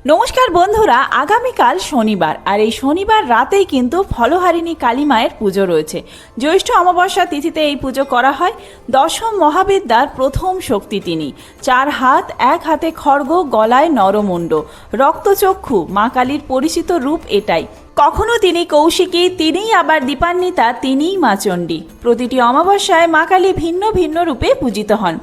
নমস্কার বন্ধুরা, আগামীকাল শনিবার আর এই শনিবার রাতেই কিন্তু ফলহারিণী কালী মায়ের পুজো রয়েছে। জ্যৈষ্ঠ অমাবস্যা তিথিতে এই পুজো করা হয়। দশম মহাবিদ্যার প্রথম শক্তি তিনি। 4 হাত, 1 হাতে খড়গ, গলায় নরমুণ্ড, রক্তচক্ষু, মা কালীর পরিচিত রূপ এটাই। কখনো তিনি কৌশিকী, তিনিই আবার দীপান্বিতা, তিনিই মা চণ্ডী। প্রতিটি অমাবস্যায় মা কালী ভিন্ন ভিন্ন রূপে পূজিত হন।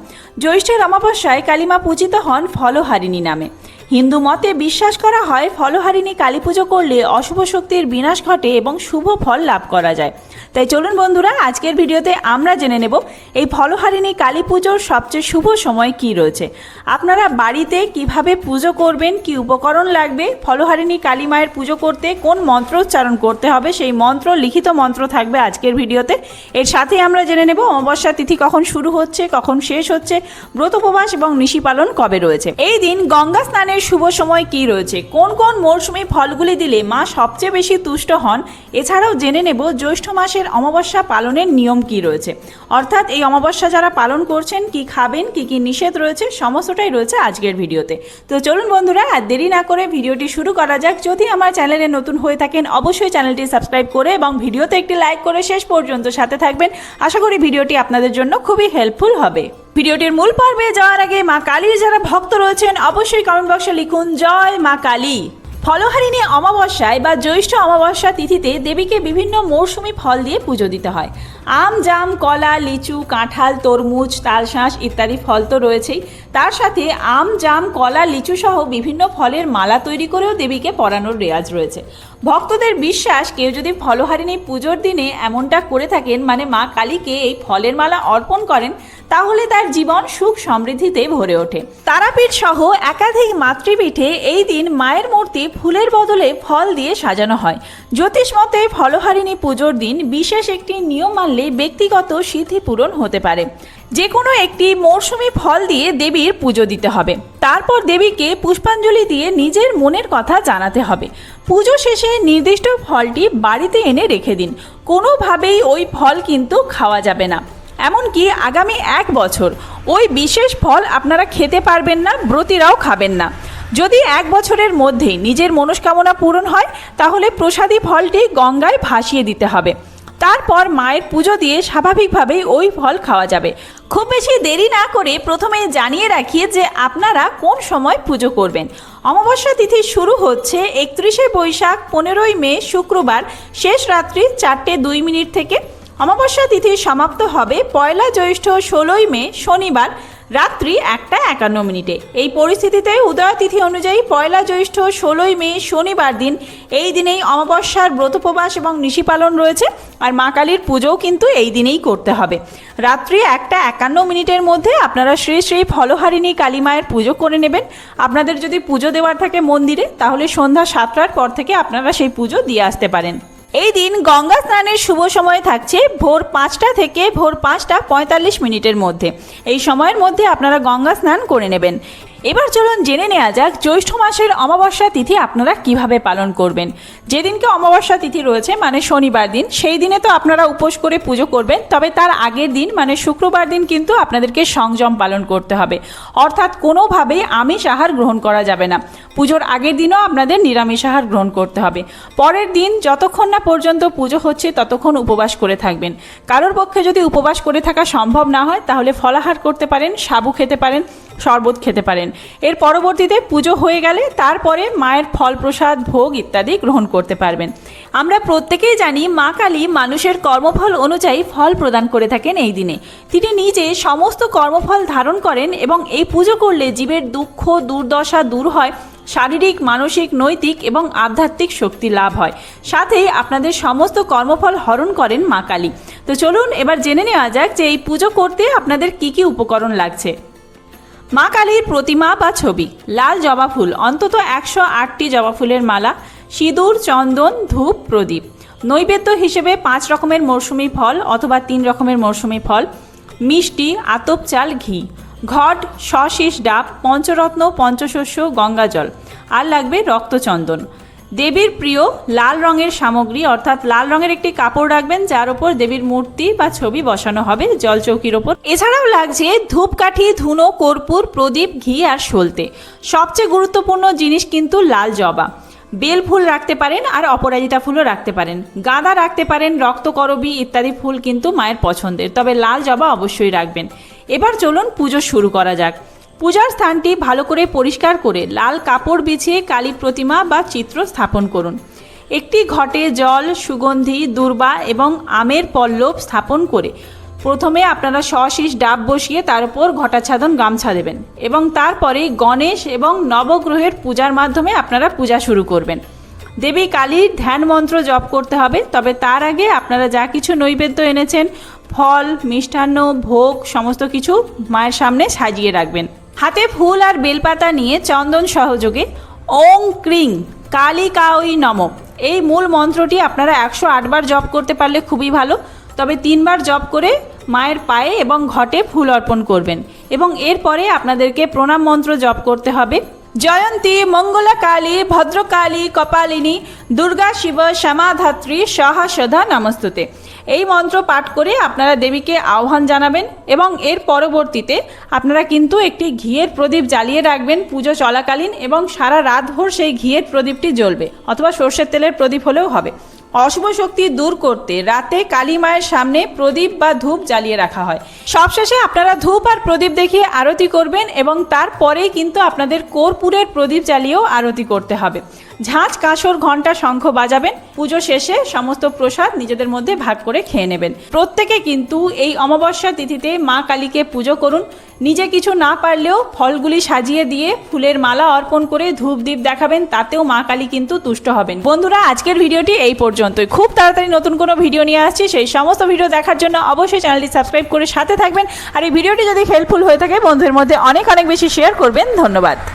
জ্যৈষ্ঠের অমাবস্যায় কালীমা পূজিত হন ফলহারিণী নামে। হিন্দু মতে বিশ্বাস করা হয় ফলহারিণী কালী পুজো করলে অশুভ শক্তির বিনাশ ঘটে এবং শুভ ফল লাভ করা যায়। তাই চলুন বন্ধুরা, আজকের ভিডিওতে আমরা জেনে নেব এই ফলহারিণী কালী পুজোর সবচেয়ে শুভ সময় কি রয়েছে। আপনারা বাড়িতে কিভাবে পুজো করবেন, কি উপকরণ লাগবে, ফলহারিণী কালী মায়ের পুজো করতে কোন মন্ত্র উচ্চারণ করতে হবে, সেই মন্ত্র, লিখিত মন্ত্র থাকবে আজকের ভিডিওতে। এর সাথে আমরা জেনে নেব অমাবস্যা তিথি কখন শুরু হচ্ছে, কখন শেষ হচ্ছে, ব্রত উপবাস এবং নিশি পালন কবে রয়েছে। এই দিন গঙ্গা স্নানের শুভ সময় কি রয়েছে, কোন কোন মরশুমি ফলগুলি দিলে মা সবচেয়ে বেশি তুষ্ট হন। এছাড়াও জেনে নেব জ্যৈষ্ঠ মাসের অমাবস্যা পালনের নিয়ম কি রয়েছে, অর্থাৎ এই অমাবস্যা যারা পালন করছেন কি খাবেন, কি কি নিষেধ রয়েছে, সমস্তটাই রয়েছে আজকের ভিডিওতে। তো চলুন বন্ধুরা, আর দেরি না করে ভিডিওটি শুরু করা যাক। যদি আমার চ্যানেলে নতুন হয়ে থাকেন অবশ্যই চ্যানেলটি সাবস্ক্রাইব করে এবং ভিডিওতে একটি লাইক করে শেষ পর্যন্ত সাথে থাকবেন। আশা করি ভিডিওটি আপনাদের জন্য খুবই হেল্পফুল হবে। ভিডিওটির মূল পর্বে যাওয়ার আগে মা কালীর যারা ভক্ত রয়েছেন অবশ্যই কমেন্ট বক্সে লিখুন জয় মা কালী। ফলহারিণী অমাবস্যায় বা জ্যৈষ্ঠ অমাবস্যা তিথিতে দেবীকে বিভিন্ন মৌসুমি ফল দিয়ে পুজো দিতে হয়। আম, জাম, কলা, লিচু, কাঁঠাল, তরমুজ, তালশাঁস ইত্যাদি ফল তো রয়েছেই। তার সাথে আম, জাম, কলা, লিচু সহ বিভিন্ন ফলের মালা তৈরি করেও দেবীকে পরানোর রেওয়াজ রয়েছে। ভক্তদের বিশ্বাস, কেউ যদি ফলহারিণী পুজোর দিনে এমনটা করে থাকেন, মানে মা কালীকে এই ফলের মালা অর্পণ করেন, তাহলে তার জীবন সুখ সমৃদ্ধিতে ভরে ওঠে। তারাপীঠ সহ একাধিক মাতৃপীঠে এই দিন মায়ের মূর্তি ফুলের বদলে ফল দিয়ে সাজানো হয়। জ্যোতিষ মতে ফলহারিণী পুজোর দিন বিশেষ একটি নিয়ম মানলে ব্যক্তিগত সিদ্ধি পূরণ হতে পারে। যে কোনো একটি মরশুমি ফল দিয়ে দেবীর পুজো দিতে হবে। তারপর দেবীকে পুষ্পাঞ্জলি দিয়ে নিজের মনের কথা জানাতে হবে। পুজো শেষে নির্দিষ্ট ফলটি বাড়িতে এনে রেখে দিন। কোনোভাবেই ওই ফল কিন্তু খাওয়া যাবে না। এমনকি আগামী 1 বছর ওই বিশেষ ফল আপনারা খেতে পারবেন না, ব্রতীরাও খাবেন না। যদি 1 বছরের মধ্যেই নিজের মনস্কামনা পূরণ হয় তাহলে প্রসাদী ফলটি গঙ্গায় ভাসিয়ে দিতে হবে। তারপর মায়ের পুজো দিয়ে স্বাভাবিকভাবেই ওই ফল খাওয়া যাবে। খুব বেশি দেরি না করে প্রথমে জানিয়ে রাখি যে আপনারা কোন সময় পুজো করবেন। অমাবস্যা তিথি শুরু হচ্ছে 31শে বৈশাখ 15ই মে শুক্রবার শেষ রাত্রি 4:02 থেকে। অমাবস্যা তিথি সমাপ্ত হবে 1 জ্যৈষ্ঠ 16ই মে শনিবার রাত্রি 1:51। এই পরিস্থিতিতে উদয় তিথি অনুযায়ী 1 জ্যৈষ্ঠ 16ই মে শনিবার দিন, এই দিনেই অমাবস্যার ব্রতোপবাস এবং নিশি পালন রয়েছে। আর মা কালীর পুজোও কিন্তু এই দিনেই করতে হবে। রাত্রি 1:51 মধ্যে আপনারা শ্রী শ্রী ফলহারিণী কালী মায়ের পুজো করে নেবেন। আপনাদের যদি পুজো দেওয়ার থাকে মন্দিরে, তাহলে সন্ধ্যা 7টার পর থেকে আপনারা সেই পুজো দিয়ে আসতে পারেন। এই দিন গঙ্গা স্নানের শুভ সময় থাকছে ভোর 5টা থেকে ভোর 5:45 মধ্যে। এই সময়ের মধ্যে আপনারা গঙ্গা স্নান করে নেবেন। এবার চলুন জেনে নেওয়া যাক জ্যৈষ্ঠ মাসের অমাবস্যা তিথি আপনারা কিভাবে পালন করবেন। যেদিনকে অমাবস্যা তিথি রয়েছে মানে শনিবার দিন, সেই দিনে তো আপনারা উপোস করে পুজো করবেন। তবে তার আগের দিন মানে শুক্রবার দিন কিন্তু আপনাদেরকে সংযম পালন করতে হবে, অর্থাৎ কোনোভাবেই আমিষ আহার গ্রহণ করা যাবে না। পুজোর আগের দিনও আপনাদের নিরামিষ আহার গ্রহণ করতে হবে। পরের দিন যতক্ষণ না পর্যন্ত পুজো হচ্ছে ততক্ষণ উপবাস করে থাকবেন। কারোর পক্ষে যদি উপবাস করে থাকা সম্ভব না হয় তাহলে ফলাহার করতে পারেন, সাবু খেতে পারেন, শরবত খেতে পারেন। এর পরবর্তীতে পুজো হয়ে গেলে তারপরে মায়ের ফল প্রসাদ, ভোগ ইত্যাদি গ্রহণ করতে পারবেন। আমরা প্রত্যেকেই জানি মা কালী মানুষের কর্মফল অনুযায়ী ফল প্রদান করে থাকেন এই দিনে। তিনি নিজে সমস্ত কর্মফল ধারণ করেন এবং এই পুজো করলে জীবের দুঃখ দুর্দশা দূর হয়, শারীরিক, মানসিক, নৈতিক এবং আধ্যাত্মিক শক্তি লাভ হয়, সাথে আপনাদের সমস্ত কর্মফল হরণ করেন মা কালী। তো চলুন এবার জেনে নেওয়া যাক যে এই পুজো করতে আপনাদের কি কি উপকরণ লাগছে। মা কালীর প্রতিমা বা ছবি, লাল জবা ফুল অন্তত 108টি জবা ফুলের মালা, সিঁদুর, চন্দন, ধূপ, প্রদীপ, নৈবেদ্য হিসেবে 5 রকমের মরশুমি ফল অথবা 3 রকমের মরশুমি ফল, মিষ্টি, আতপ চাল, ঘি, ঘট, শশীষ ডাব, পঞ্চরত্ন, পঞ্চশস্য, গঙ্গাজল, আর লাগবে রক্তচন্দন। দেবীর প্রিয় লাল রঙের সামগ্রী অর্থাৎ লাল রঙের একটি কাপড় রাখবেন, যার উপর দেবীর মূর্তি বা ছবি বসানো হবে জলচৌকির ওপর। এছাড়াও লাগছে ধূপকাঠি, ধুনো, কর্পূর, প্রদীপ, ঘি আর সলতে। সবচেয়ে গুরুত্বপূর্ণ জিনিস কিন্তু লাল জবা। বেল ফুল রাখতে পারেন আর অপরাজিতা ফুলও রাখতে পারেন, গাঁদা রাখতে পারেন, রক্তকরবী ইত্যাদি ফুল কিন্তু মায়ের পছন্দের, তবে লাল জবা অবশ্যই রাখবেন। এবার চলুন পুজো শুরু করা যাক। পূজার স্থানটি ভালো করে পরিষ্কার করে লাল কাপড় বিছিয়ে কালী প্রতিমা বা চিত্র স্থাপন করুন। একটি ঘটে জল, সুগন্ধি, দূর্বা এবং আমের পল্লব স্থাপন করে প্রথমে আপনারা সশীষ ডাব বসিয়ে তার উপর ঘটাচ্ছাদন গামছা দেবেন এবং তারপরে গণেশ এবং নবগ্রহের পূজার মাধ্যমে আপনারা পূজা শুরু করবেন। দেবী কালীর ধ্যান মন্ত্র জপ করতে হবে, তবে তার আগে আপনারা যা কিছু নৈবেদ্য এনেছেন, ফল, মিষ্টান্ন, ভোগ সমস্ত কিছু মায়ের সামনে সাজিয়ে রাখবেন। হাতে ফুল আর বেলপাতা নিয়ে চন্দন সহযোগে ওং ক্রিং কালিকাই নমঃ এই মূল মন্ত্রটি আপনারা 108 বার জপ করতে পারলে খুবই ভালো, তবে 3 বার জপ করে মায়ের পায়ে এবং ঘটে ফুল অর্পণ করবেন এবং এরপরে আপনাদেরকে প্রণাম মন্ত্র জপ করতে হবে। জয়ন্তী মঙ্গলা কালী ভদ্রকালী কপালিনী দুর্গা শিব শ্যামাধাত্রী সহা নমস্তুতে এই মন্ত্র পাঠ করে আপনারা দেবীকে আহ্বান জানাবেন এবং এর পরবর্তীতে আপনারা কিন্তু একটি ঘিয়ের প্রদীপ জ্বালিয়ে রাখবেন পুজো চলাকালীন এবং সারা রাতভর সেই ঘিয়ের প্রদীপটি জ্বলবে, অথবা সর্ষের তেলের প্রদীপ হলেও হবে। অশুভ শক্তি দূর করতে রাতে কালী মায়ের সামনে প্রদীপ বা ধূপ জ্বালিয়ে রাখা হয়। সবশেষে আপনারা ধূপ আর প্রদীপ দেখিয়ে আরতি করবেন এবং তারপরেই কিন্তু আপনাদের কর্পূরের প্রদীপ জ্বালিয়েও আরতি করতে হবে। ঝাঁঝ, কাঁসর, ঘণ্টা, শঙ্খ বাজাবেন। পুজো শেষে সমস্ত প্রসাদ নিজেদের মধ্যে ভাগ করে খেয়ে নেবেন। প্রত্যেকে কিন্তু এই অমাবস্যা তিথিতে মা কালীকে পুজো করুন। নিজে কিছু না পারলেও ফলগুলি সাজিয়ে দিয়ে ফুলের মালা অর্পণ করে ধূপ দ্বীপ দেখাবেন, তাতেও মা কালী কিন্তু তুষ্ট হবেন। বন্ধুরা, আজকের ভিডিওটি এই পর্যন্তই। খুব তাড়াতাড়ি নতুন কোনো ভিডিও নিয়ে আসছি, সেই সমস্ত ভিডিও দেখার জন্য অবশ্যই চ্যানেলটি সাবস্ক্রাইব করে সাথে থাকবেন। আর এই ভিডিওটি যদি হেল্পফুল হয়ে থাকে বন্ধুদের মধ্যে অনেক বেশি শেয়ার করবেন। ধন্যবাদ।